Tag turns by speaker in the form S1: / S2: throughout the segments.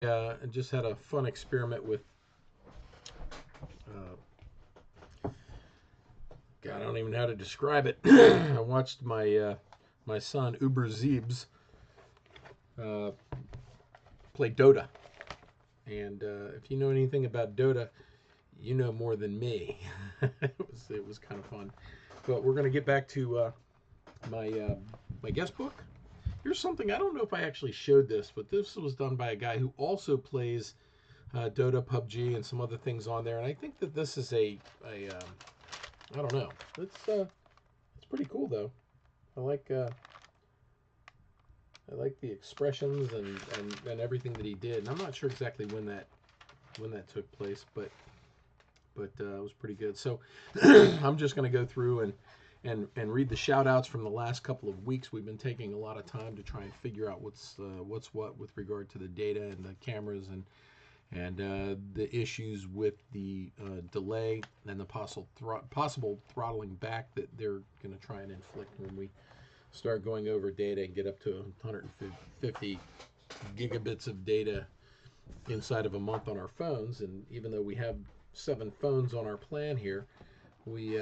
S1: I just had a fun experiment with. Uh, God, I don't even know how to describe it. I watched my son Uber Zeebs uh, play Dota, and if you know anything about Dota, you know more than me. It was kind of fun. But we're gonna get back to my guest book. Here's something I don't know if I actually showed this, but this was done by a guy who also plays Dota, PUBG, and some other things on there. And I think that this is a I don't know. It's pretty cool though. I like uh, I like the expressions and everything that he did. And I'm not sure exactly when that took place, but it was pretty good. So I'm just going to go through and read the shout outs from the last couple of weeks. We've been taking a lot of time to try and figure out what's what with regard to the data and the cameras and the issues with the delay and the possible throttling back that they're going to try and inflict when we start going over data and get up to 150 gigabits of data inside of a month on our phones. And even though we have 7 phones on our plan here, we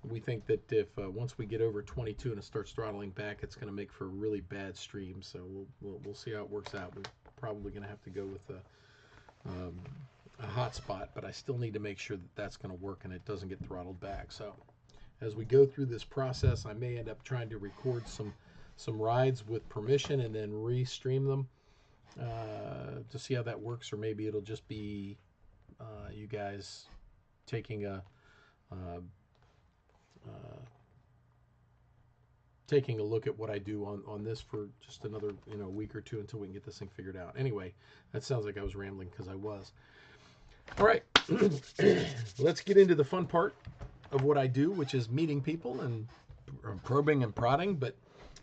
S1: we think that if once we get over 22 and it starts throttling back, it's going to make for a really bad stream. So we'll see how it works out. We're probably going to have to go with a hotspot, but I still need to make sure that that's going to work and it doesn't get throttled back. So as we go through this process, I may end up trying to record some rides with permission and then re-stream them to see how that works, or maybe it'll just be you guys taking uh, uh, taking a look at what I do on this for just another week or two until we can get this thing figured out. Anyway, that sounds like I was rambling because I was. All right, let's get into the fun part of what I do, which is meeting people and probing and prodding. But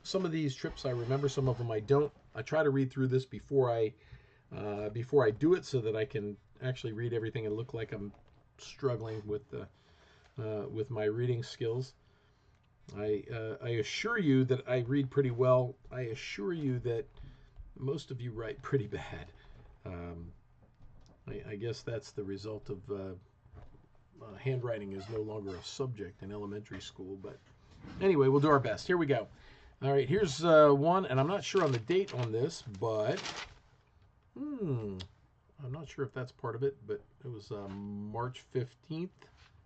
S1: some of these trips I remember, some of them I don't. I try to read through this before I do it so that I can actually read everything and look like I'm struggling with my reading skills. I assure you that I read pretty well. I assure you that most of you write pretty bad. Um, I guess that's the result of handwriting is no longer a subject in elementary school. But anyway, we'll do our best. Here we go. All right, here's one, and I'm not sure on the date on this, but I'm not sure if that's part of it, but it was March 15th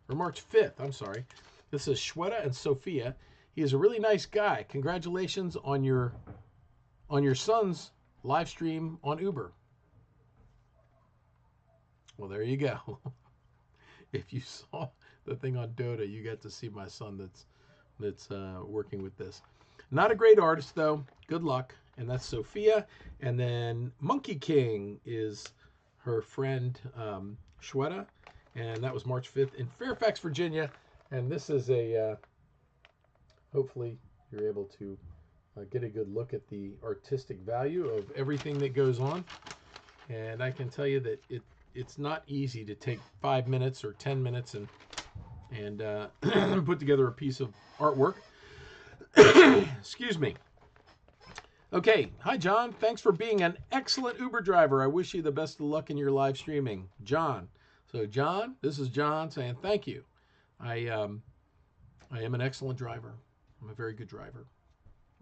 S1: or March 5th. I'm sorry. This is Shweta and Sophia. He is a really nice guy. Congratulations on your son's live stream on Uber. Well, there you go. If you saw the thing on Dota, you got to see my son that's working with this. Not a great artist though. Good luck. And that's Sophia. And then Monkey King is her friend Shweta, and that was March 5th in Fairfax, Virginia. And this is a hopefully you're able to get a good look at the artistic value of everything that goes on. And I can tell you that it's not easy to take 5 minutes or 10 minutes and put together a piece of artwork. Excuse me. Okay, hi John. Thanks for being an excellent Uber driver. I wish you the best of luck in your live streaming, John. So John, this is John saying thank you. I am an excellent driver. I'm a very good driver.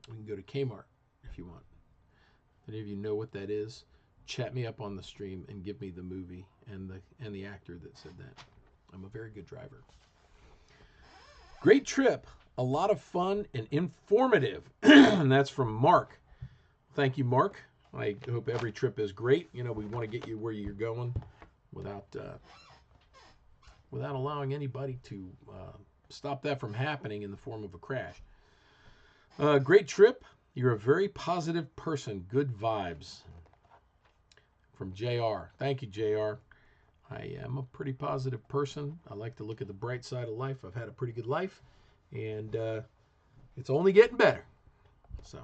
S1: We can go to Kmart if you want. If any of you know what that is, chat me up on the stream and give me the movie and the actor that said that. I'm a very good driver. Great trip. A lot of fun and informative. And that's from Mark. Thank you, Mark. I hope every trip is great. We want to get you where you're going without allowing anybody to stop that from happening in the form of a crash. Great trip. You're a very positive person. Good vibes. From JR. Thank you, JR. I am a pretty positive person. I like to look at the bright side of life. I've had a pretty good life, and it's only getting better. So,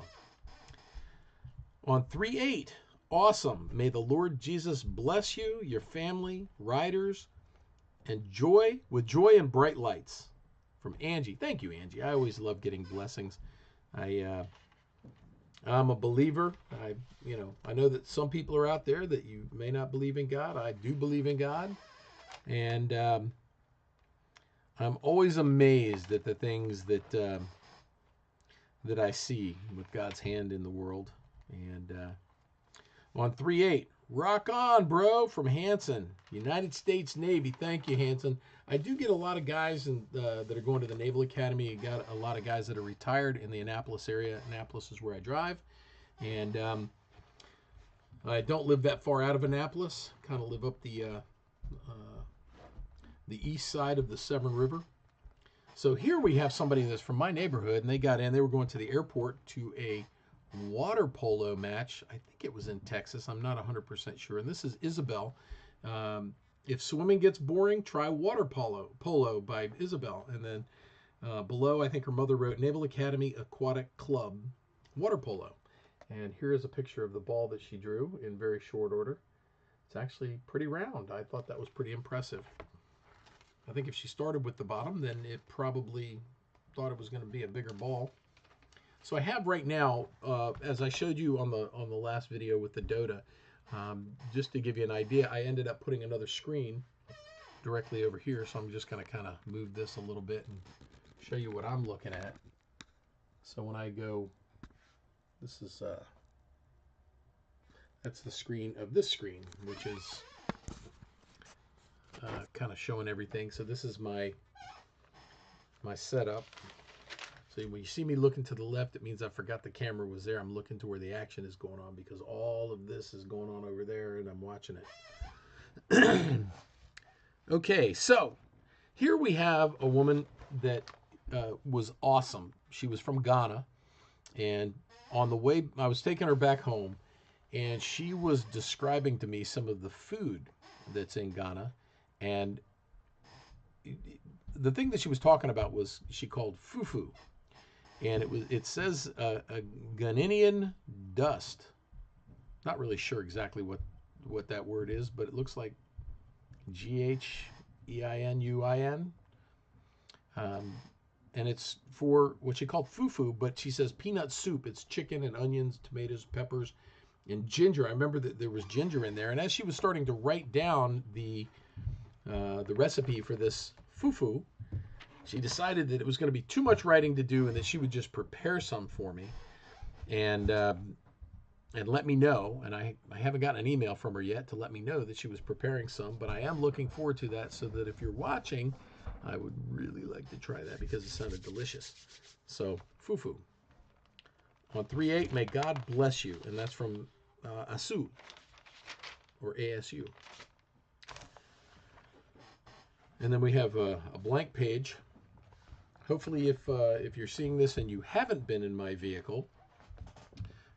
S1: on 3/8, awesome. May the Lord Jesus bless you, your family, riders, and with joy and bright lights. From Angie. Thank you, Angie. I always love getting blessings. I I'm a believer. I know that some people are out there that you may not believe in God. I do believe in God, and I'm always amazed at the things that I see with God's hand in the world. And on 3-8, rock on, bro, from Hanson, United States Navy. Thank you, Hanson. I do get a lot of guys that are going to the Naval Academy. You got a lot of guys that are retired in the Annapolis area. Annapolis is where I drive. And I don't live that far out of Annapolis. Kind of live up the east side of the Severn River. So here we have somebody that's from my neighborhood, and they got in. They were going to the airport to a water polo match. I think it was in Texas. I'm not 100% sure. And this is Isabel. If swimming gets boring, try water polo by Isabel. And then below, I think her mother wrote Naval Academy Aquatic Club water polo. And here is a picture of the ball that she drew in very short order. It's actually pretty round. I thought that was pretty impressive. I think if she started with the bottom, then it probably thought it was going to be a bigger ball. So I have right now, as I showed you on the last video with the Dota, just to give you an idea, I ended up putting another screen directly over here. So I'm just going to kind of move this a little bit and show you what I'm looking at. So when I go, this is that's the screen of this screen, which is kind of showing everything. So this is my setup. So when you see me looking to the left, it means I forgot the camera was there. I'm looking to where the action is going on because all of this is going on over there and I'm watching it. Okay, so here we have a woman that was awesome. She was from Ghana, and on the way, I was taking her back home, and she was describing to me some of the food that's in Ghana. And the thing that she was talking about was she called fufu, and it says a Ghanaian dust. Not really sure exactly what that word is, but it looks like Ghein. And it's for what she called fufu, but she says peanut soup. It's chicken and onions, tomatoes, peppers, and ginger. I remember that there was ginger in there. And as she was starting to write down the recipe for this fufu, she decided that it was going to be too much writing to do and that she would just prepare some for me and let me know. And I haven't gotten an email from her yet to let me know that she was preparing some, but I am looking forward to that, so that if you're watching, I would really like to try that because it sounded delicious. So, fufu. On 3-8, may God bless you. And that's from ASU, or ASU. And then we have a blank page. Hopefully, if you're seeing this and you haven't been in my vehicle,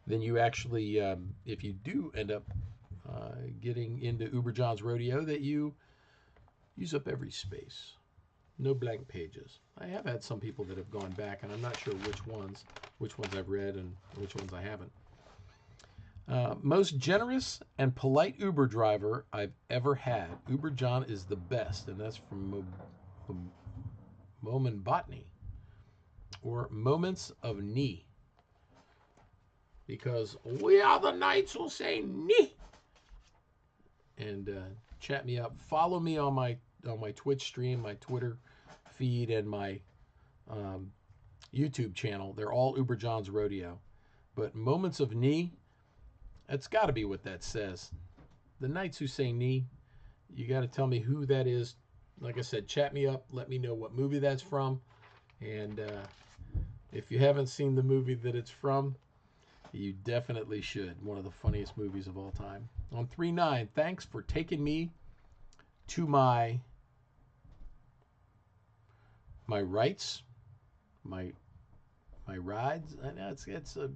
S1: then you actually, if you do end up getting into Uber John's Rodeo, that you use up every space. No blank pages. I have had some people that have gone back, and I'm not sure which ones I've read and which ones I haven't. Most generous and polite Uber driver I've ever had. Uber John is the best, and that's from Momen Botany, or Moments of Knee. Because we are the knights who say knee. And chat me up. Follow me on my Twitch stream, my Twitter feed, and my YouTube channel. They're all Uber John's Rodeo. But Moments of Knee, that's got to be what that says. The Knights Who Say Knee, you got to tell me who that is. Like I said, chat me up. Let me know what movie that's from. And if you haven't seen the movie that it's from, you definitely should. One of the funniest movies of all time. On 3-9, thanks for taking me to my rights, my rides. I know it's a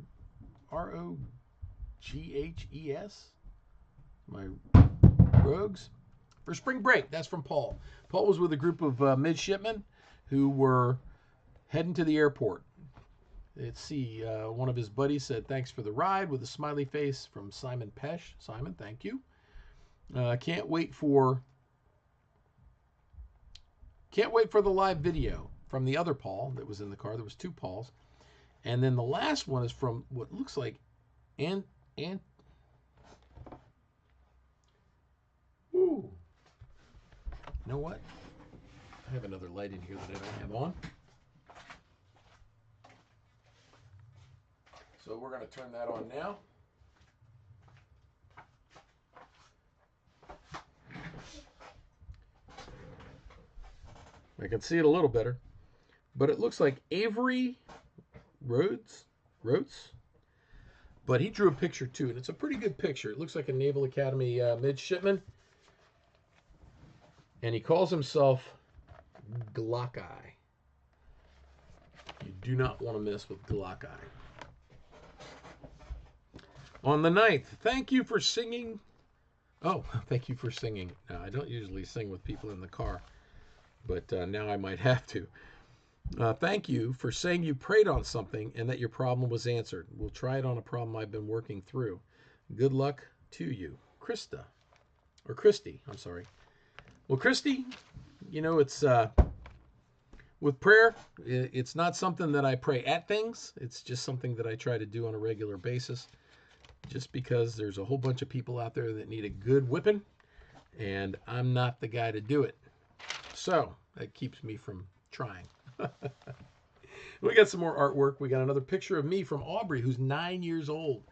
S1: ROGHES. My rogues for spring break. That's from Paul. Paul was with a group of midshipmen who were heading to the airport. Let's see. One of his buddies said, "Thanks for the ride," with a smiley face from Simon Pesh. Simon, thank you. Can't wait for the live video from the other Paul that was in the car. There was two Pauls. And then the last one is from what looks like ooh. You know what? I have another light in here that I don't have on. So we're going to turn that on now. I can see it a little better, but it looks like Aubree Rhodes, but he drew a picture too, and it's a pretty good picture. It looks like a Naval Academy midshipman, and he calls himself Glock Eye. You do not want to mess with Glock Eye. On the 9th, thank you for singing. Oh, thank you for singing. Now, I don't usually sing with people in the car, but now I might have to. Thank you for saying you prayed on something and that your problem was answered. We'll try it on a problem I've been working through. Good luck to you. Christy, I'm sorry. Well, Christy, you know, it's with prayer, it's not something that I pray at things. It's just something that I try to do on a regular basis, just because there's a whole bunch of people out there that need a good whipping, and I'm not the guy to do it. So that keeps me from trying. We got some more artwork. We got another picture of me from Aubree, who's 9 years old,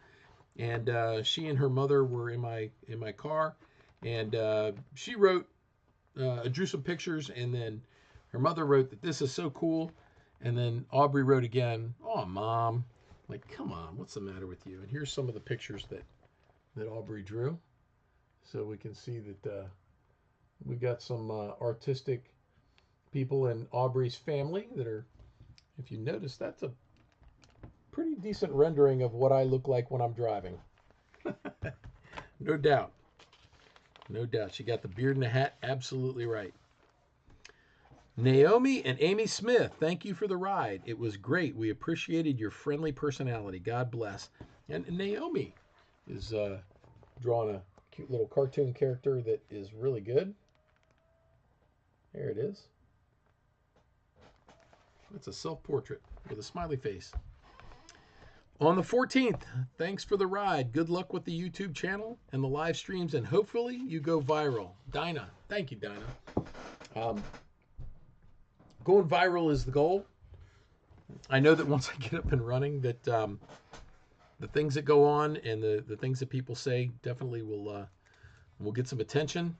S1: and she and her mother were in my car, and she wrote, drew some pictures, and then her mother wrote that this is so cool, and then Aubree wrote again, "Oh, Mom," like, come on, what's the matter with you? And here's some of the pictures that Aubree drew, so we can see that we got some artistic people in Aubree's family that are, if you notice, that's a pretty decent rendering of what I look like when I'm driving. No doubt. No doubt. She got the beard and the hat absolutely right. Naomi and Amy Smith, thank you for the ride. It was great. We appreciated your friendly personality. God bless. And Naomi is drawing a cute little cartoon character that is really good. There it is. It's a self-portrait with a smiley face. On the 14th, thanks for the ride. Good luck with the YouTube channel and the live streams, and hopefully you go viral. Dinah, thank you, Dinah. Going viral is the goal. I know that once I get up and running, that the things that go on and the things that people say definitely will get some attention.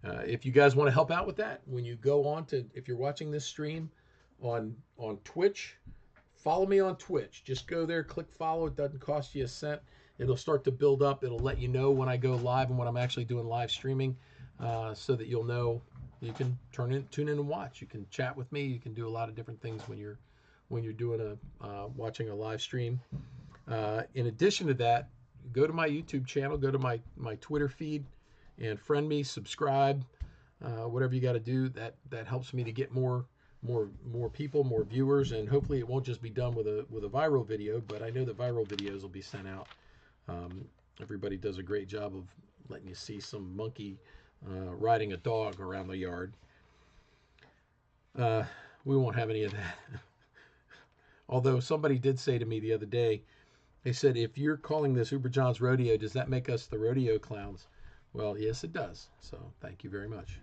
S1: If you guys want to help out with that, when you go on to, if you're watching this stream on Twitch, follow me on Twitch. Just go there, click follow. It doesn't cost you a cent. It'll start to build up. It'll let you know when I go live and when I'm actually doing live streaming, so that you'll know. You can tune in and watch. You can chat with me. You can do a lot of different things when you're doing watching a live stream. In addition to that, go to my YouTube channel, go to my Twitter feed, and friend me, subscribe, whatever you got to do. That helps me to get more people, more viewers, and hopefully it won't just be done with a viral video. But I know that viral videos will be sent out. Everybody does a great job of letting you see some monkey riding a dog around the yard. We won't have any of that. Although somebody did say to me the other day, they said, if you're calling this Uber John's Rodeo, does that make us the rodeo clowns? Well, yes, it does. So thank you very much.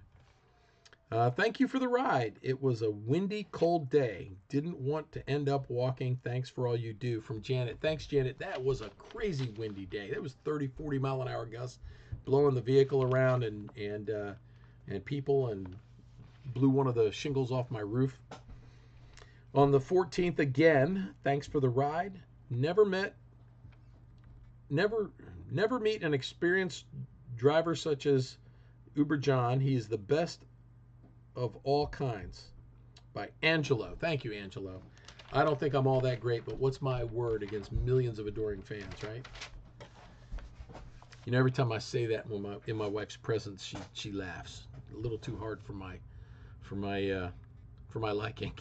S1: Thank you for the ride. It was a windy, cold day. Didn't want to end up walking. Thanks for all you do. From Janet. Thanks, Janet. That was a crazy windy day. That was 30, 40 mile an hour gusts blowing the vehicle around and people, and blew one of the shingles off my roof. On the 14th again, thanks for the ride. Never meet an experienced driver such as Uber John. He is the best of all kinds. By Angelo. Thank you, Angelo. I don't think I'm all that great, but what's my word against millions of adoring fans, right? You know, every time I say that in my wife's presence, she laughs. A little too hard for my liking.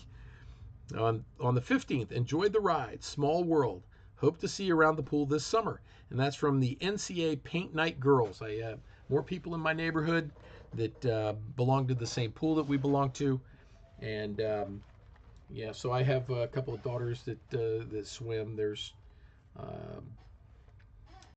S1: On the 15th, enjoyed the ride. Small world. Hope to see you around the pool this summer. And that's from the NCA Paint Night Girls. I have more people in my neighborhood that belong to the same pool that we belong to. And Yeah, so I have a couple of daughters that swim. There's